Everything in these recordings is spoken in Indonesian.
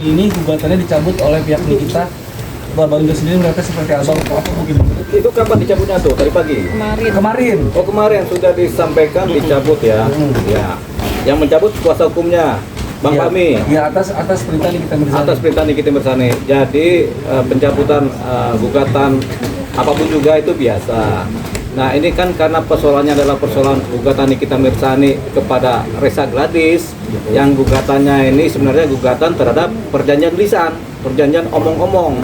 ini gugatannya dicabut oleh pihak Nikita. Bang Indo sendiri melihatnya seperti apa mungkin? Itu kapan dicabutnya tuh? Tadi pagi? Kemarin. Oh kemarin sudah disampaikan dicabut ya. Ya. Yang mencabut kuasa hukumnya Bang Fahmi. Ya atas perintah Nikita Mirzani. Atas perintah Nikita Mirzani. Jadi pencabutan gugatan apapun juga itu biasa. Nah ini kan karena persoalannya adalah persoalan gugatan Nikita Mirzani kepada Reza Gladys, yang gugatannya ini sebenarnya gugatan terhadap perjanjian lisan, perjanjian omong-omong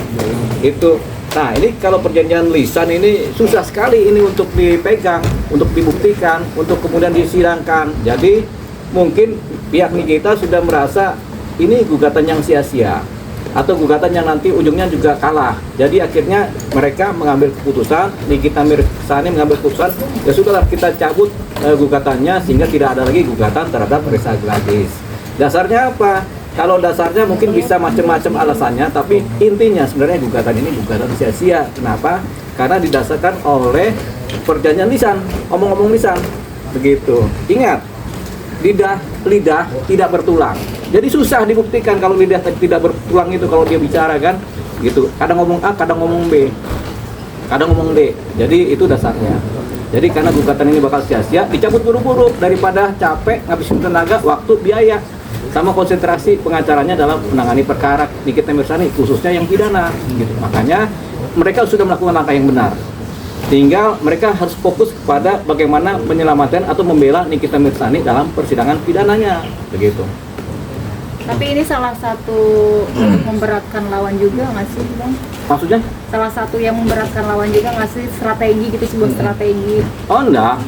itu. Nah ini kalau perjanjian lisan ini susah sekali ini untuk dipegang, untuk dibuktikan, untuk kemudian disidangkan. Jadi mungkin pihak Nikita sudah merasa ini gugatan yang sia-sia atau gugatan yang nanti ujungnya juga kalah. Jadi akhirnya mereka mengambil keputusan, Nikita Mirzani mengambil keputusan, ya sudahlah kita cabut gugatannya sehingga tidak ada lagi gugatan terhadap Reza Gladys. Dasarnya apa? Kalau dasarnya mungkin bisa macam-macam alasannya, tapi intinya sebenarnya gugatan ini gugatan sia-sia. Kenapa? Karena didasarkan oleh perjanjian lisan, omong-omong lisan. Begitu. Ingat, lidah tidak bertulang. Jadi susah dibuktikan kalau lidah tidak bertulang itu kalau dia bicara kan, gitu. Kadang ngomong A, kadang ngomong B, kadang ngomong D. Jadi itu dasarnya. Jadi karena gugatan ini bakal sia-sia, dicabut buru-buru daripada capek, ngabisin tenaga, waktu, biaya, sama konsentrasi pengacaranya dalam menangani perkara Nikita Mirzani, khususnya yang pidana. Gitu. Makanya mereka sudah melakukan langkah yang benar. Tinggal mereka harus fokus kepada bagaimana menyelamatkan atau membela Nikita Mirzani dalam persidangan pidananya, begitu. Tapi ini salah satu memberatkan lawan juga nggak sih, Bang? Maksudnya? Salah satu yang memberatkan lawan juga nggak sih, strategi gitu, sebuah strategi? Oh enggak.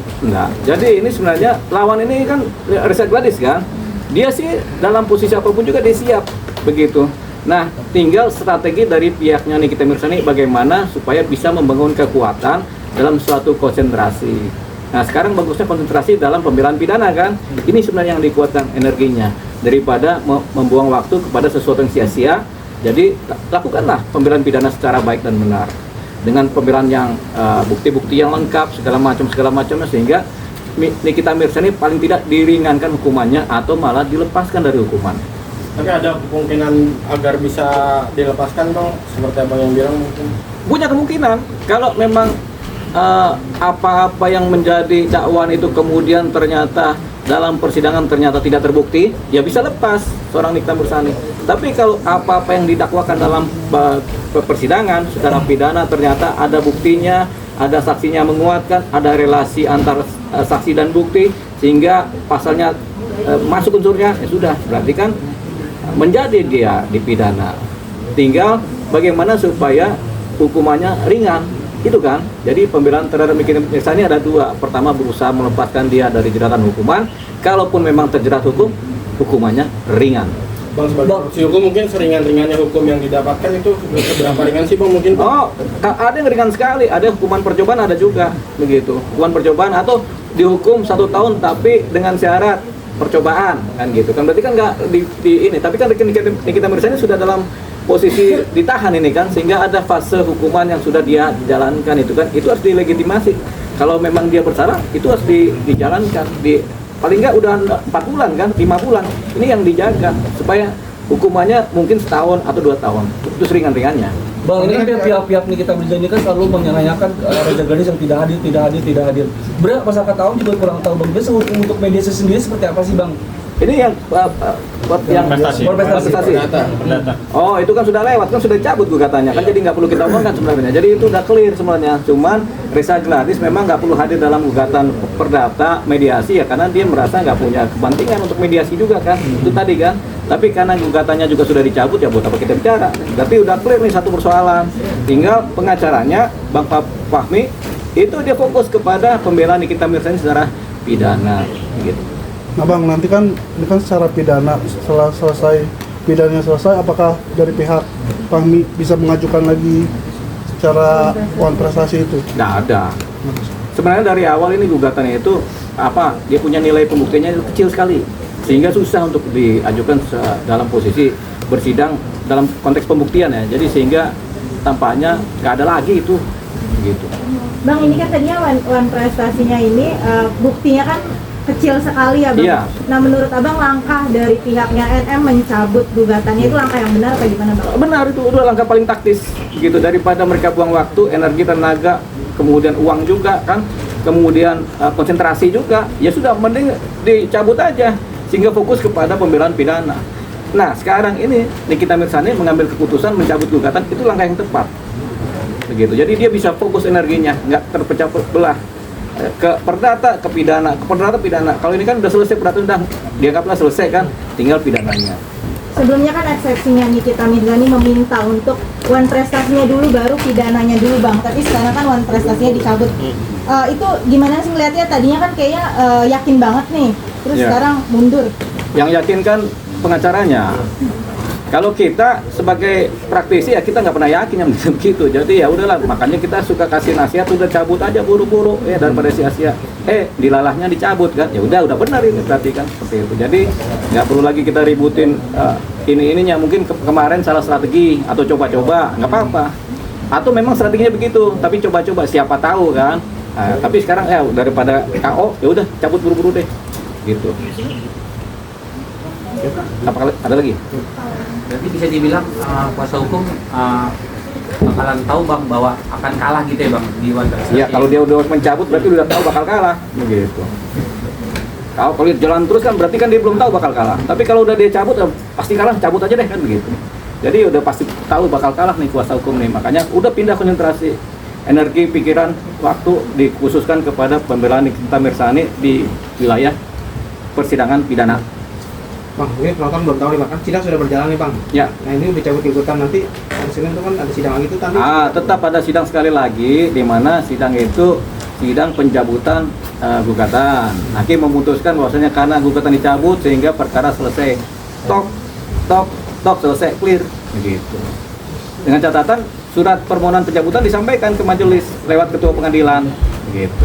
Jadi ini sebenarnya lawan ini kan Reza Gladys kan, dia sih dalam posisi apapun juga dia siap, begitu. Nah, tinggal strategi dari pihaknya Nikita Mirzani bagaimana supaya bisa membangun kekuatan dalam suatu konsentrasi. Nah, sekarang bagusnya konsentrasi dalam pembelaan pidana kan. Ini sebenarnya yang dikuatkan energinya daripada membuang waktu kepada sesuatu yang sia-sia. Jadi lakukanlah pembelaan pidana secara baik dan benar dengan pembelaan yang bukti-bukti yang lengkap segala macamnya, sehingga Nikita Mirzani paling tidak diringankan hukumannya atau malah dilepaskan dari hukuman. Tapi ada kemungkinan agar bisa dilepaskan dong, seperti abang yang bilang mungkin? Punya kemungkinan kalau memang apa-apa yang menjadi dakwaan itu kemudian ternyata dalam persidangan ternyata tidak terbukti, ya bisa lepas seorang Nikita Mirzani. Tapi kalau apa-apa yang didakwakan dalam persidangan secara pidana ternyata ada buktinya, ada saksinya menguatkan, ada relasi antara saksi dan bukti sehingga pasalnya masuk unsurnya, ya sudah, berarti kan menjadi dia dipidana. Tinggal bagaimana supaya hukumannya ringan. Itu kan, jadi pembelaan terhadap Nikita Mirzani ada dua. Pertama, berusaha melepaskan dia dari jeratan hukuman. Kalaupun memang terjerat hukum, hukumannya ringan. Bang, sebagai si hukum mungkin seringan-ringannya hukum yang didapatkan itu seberapa ringan sih Bang mungkin? Oh, ada yang ringan sekali. Ada hukuman percobaan, ada juga begitu. Hukuman percobaan atau dihukum 1 tahun tapi dengan syarat percobaan kan gitu kan. Berarti kan nggak di ini. Tapi kan Nikita Mirzani sudah dalam posisi ditahan ini kan, sehingga ada fase hukuman yang sudah dia jalankan itu kan, itu harus dilegitimasi. Kalau memang dia bersalah, itu harus dijalankan. Paling nggak udah 4 bulan kan, 5 bulan. Ini yang dijaga supaya hukumannya mungkin 1 tahun atau 2 tahun. Itu seringan-ringannya. Bang, ini kan pihak Nikita Mirzani kan selalu menanyakan Reza Gladys yang tidak hadir. Sebenarnya masyarakat tahu juga kurang tahu Bang. Biasa hukum untuk mediasi sendiri seperti apa sih Bang? Ini yang prestasi. Oh, itu kan sudah lewat, kan sudah cabut gugatannya kan, jadi nggak perlu kita omongkan sebenarnya. Jadi itu udah clear sebenarnya. Cuman Reza Gladys memang nggak perlu hadir dalam gugatan perdata mediasi ya, karena dia merasa nggak punya kepentingan untuk mediasi juga kan. Itu tadi kan. Tapi karena gugatannya juga sudah dicabut, ya buat apa kita bicara? Tapi udah clear nih satu persoalan. Tinggal pengacaranya Bang Fahmi itu dia fokus kepada pembelaan Nikita Mirzani secara pidana gitu. Nah Bang, nanti kan ini kan secara pidana, setelah selesai pidananya selesai, apakah dari pihak Fahmi bisa mengajukan lagi secara uang prestasi itu? Nggak ada. Sebenarnya dari awal ini gugatannya itu dia punya nilai pembuktiannya itu kecil sekali, sehingga susah untuk diajukan dalam posisi bersidang dalam konteks pembuktian ya. Jadi sehingga tampaknya nggak ada lagi itu gitu. Bang, ini kan tadinya wan prestasinya ini buktinya kan kecil sekali ya Bang. Iya. Nah menurut Abang langkah dari pihaknya NM mencabut gugatannya itu langkah yang benar atau gimana Bang? Benar, itu udah langkah paling taktis gitu, daripada mereka buang waktu, energi, tenaga, kemudian uang juga kan, kemudian konsentrasi juga, ya sudah mending dicabut aja sehingga fokus kepada pembelaan pidana. Nah sekarang ini Nikita Mirzani mengambil keputusan mencabut gugatan, itu langkah yang tepat begitu. Jadi dia bisa fokus energinya, nggak terpecah belah ke perdata, ke pidana, ke perdata, pidana. Kalau ini kan udah selesai perdata, udah dianggaplah selesai kan, tinggal pidananya. Sebelumnya kan eksepsinya Nikita Mirzani meminta untuk one prestasinya dulu baru pidananya dulu Bang, tapi sekarang kan one prestasinya dicabut. Itu gimana sih ngeliatnya? Tadinya kan kayaknya yakin banget nih, terus Ya. sekarang mundur. Yang yakin kan pengacaranya. Kalau kita sebagai praktisi ya kita nggak pernah yakin yang begitu. Jadi ya udahlah, makanya kita suka kasih nasihat, udah cabut aja buru-buru ya daripada sia-sia. Dilalahnya dicabut kan. Ya udah benar ini berarti kan seperti itu. Jadi nggak perlu lagi kita ributin ininya. Mungkin kemarin salah strategi atau coba-coba, nggak apa-apa. Atau memang strateginya begitu, tapi coba-coba siapa tahu kan. Tapi sekarang ya daripada KO, ya udah cabut buru-buru deh. Gitu. Apa ada lagi? Berarti bisa dibilang kuasa hukum bakalan tahu Bang bahwa akan kalah gitu ya Bang di one prestasi. Iya, kalau dia udah mencabut berarti udah tahu bakal kalah, begitu. Kalau dia jalan terus kan berarti kan dia belum tahu bakal kalah. Tapi kalau udah dia cabut, pasti kalah, cabut aja deh kan begitu. Jadi udah pasti tahu bakal kalah nih kuasa hukum nih. Makanya udah pindah konsentrasi energi, pikiran, waktu dikhususkan kepada pembelaan Nikita Mirzani di wilayah persidangan pidana. Bang, ini penonton belum tahu nih Bang, kan sidang sudah berjalan nih Bang. Ya. Nah ini dicabut gugatan nanti hari Senin itu kan ada sidang lagi itu nanti. Tetap ada sidang sekali lagi, di mana sidang itu sidang pencabutan gugatan. Hakim memutuskan bahwasanya karena gugatan dicabut sehingga perkara selesai. Tok selesai, clear begitu. Dengan catatan surat permohonan pencabutan disampaikan ke majelis lewat ketua pengadilan begitu.